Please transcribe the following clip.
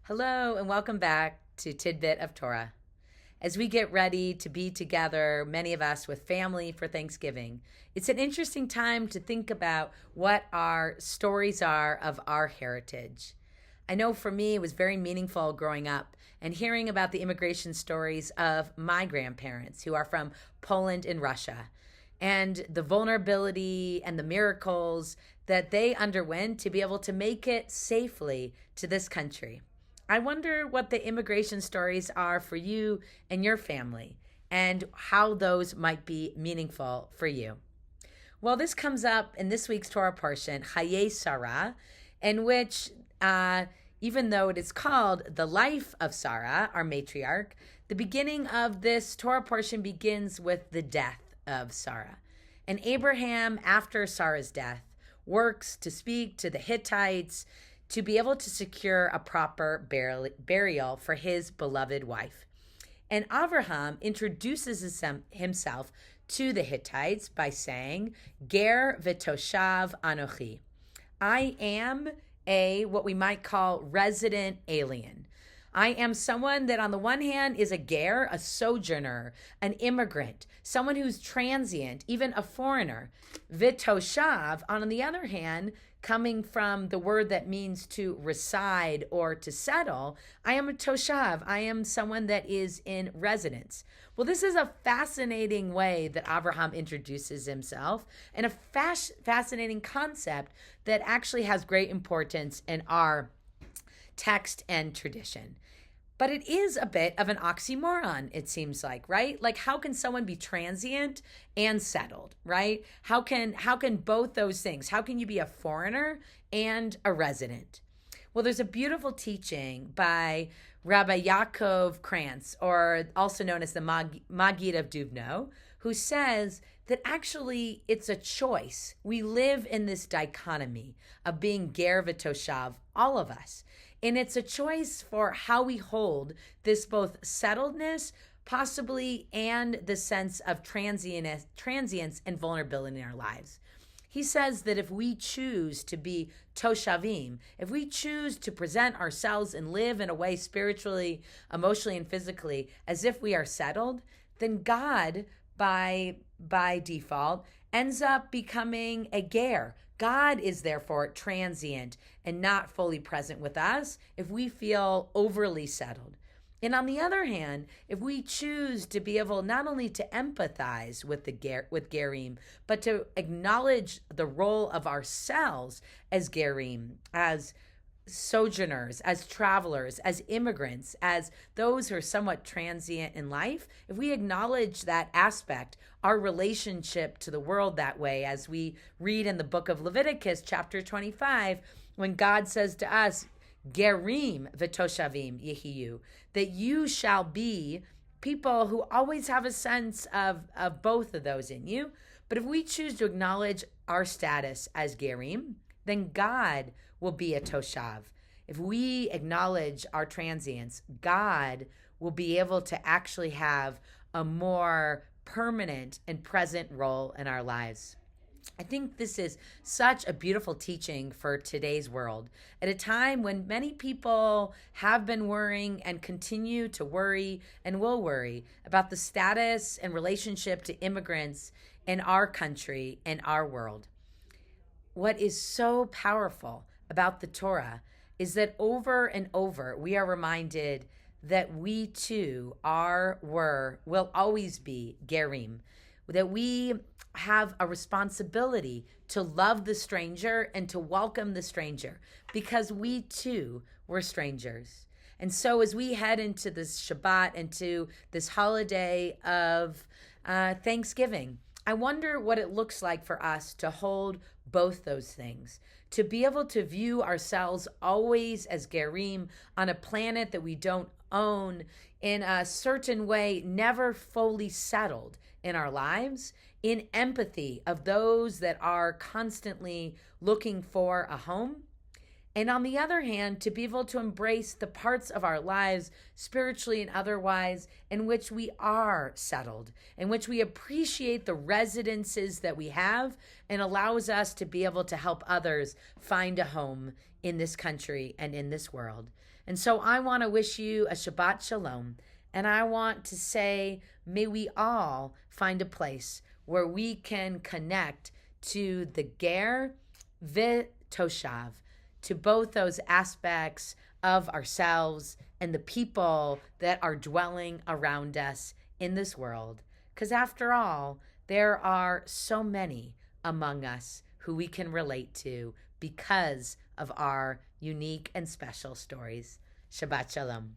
Hello, and welcome back to Tidbit of Torah. As we get ready to be together, many of us with family for Thanksgiving, it's an interesting time to think about what our stories are of our heritage. I know for me, it was very meaningful growing up and hearing about the immigration stories of my grandparents who are from Poland and Russia, and the vulnerability and the miracles that they underwent to be able to make it safely to this country. I wonder what the immigration stories are for you and your family and how those might be meaningful for you. Well, this comes up in this week's Torah-Parshat, Cheyei Sarah, in which, even though it is called the life of Sarah, our matriarch, the beginning of this Torah-Parshat begins with the death of Sarah. And Abraham, after Sarah's death, works to speak to the Hittites to be able to secure a proper burial for his beloved wife. And Abraham introduces himself to the Hittites by saying, Ger v'toshav anochi. I am what we might call resident alien. I am someone that on the one hand is a ger, a sojourner, an immigrant, someone who's transient, even a foreigner. V'toshav, on the other hand, coming from the word that means to reside or to settle, I am a toshav. I am someone that is in residence. Well, this is a fascinating way that Abraham introduces himself and a fascinating concept that actually has great importance in our text and tradition. But it is a bit of an oxymoron, it seems like, right? Like, how can someone be transient and settled, right? How can both those things? How can you be a foreigner and a resident? Well, there's a beautiful teaching by Rabbi Yaakov Krantz, or also known as the Maggid of Dubno, who says that actually it's a choice. We live in this dichotomy of being ger v'toshav, all of us. And it's a choice for how we hold this both settledness, possibly, and the sense of transience and vulnerability in our lives. He says that if we choose to be toshavim, if we choose to present ourselves and live in a way spiritually, emotionally, and physically as if we are settled, then God, by default, ends up becoming a ger. God is therefore transient and not fully present with us if we feel overly settled. And on the other hand, if we choose to be able not only to empathize with with gerim, but to acknowledge the role of ourselves as gerim, as sojourners, as travelers, as immigrants, as those who are somewhat transient in life, if we acknowledge that aspect, our relationship to the world that way, as we read in the book of Leviticus, chapter 25, when God says to us, Gerim v'toshavim yehiyu, that you shall be people who always have a sense of both of those in you. But if we choose to acknowledge our status as Gerim, then God will be a toshav. If we acknowledge our transience, God will be able to actually have a more permanent and present role in our lives. I think this is such a beautiful teaching for today's world at a time when many people have been worrying and continue to worry and will worry about the status and relationship to immigrants in our country and our world. What is so powerful about the Torah is that over and over we are reminded that we too will always be gerim, that we have a responsibility to love the stranger and to welcome the stranger because we too were strangers. And so as we head into this Shabbat, into this holiday of Thanksgiving, I wonder what it looks like for us to hold both those things, to be able to view ourselves always as gerim on a planet that we don't own, in a certain way, never fully settled in our lives, in empathy of those that are constantly looking for a home, And on the other hand, to be able to embrace the parts of our lives, spiritually and otherwise, in which we are settled, in which we appreciate the residences that we have, and allows us to be able to help others find a home in this country and in this world. And so I want to wish you a Shabbat Shalom. And I want to say, may we all find a place where we can connect to the Ger V'Toshav, to both those aspects of ourselves and the people that are dwelling around us in this world. Because after all, there are so many among us who we can relate to because of our unique and special stories. Shabbat Shalom.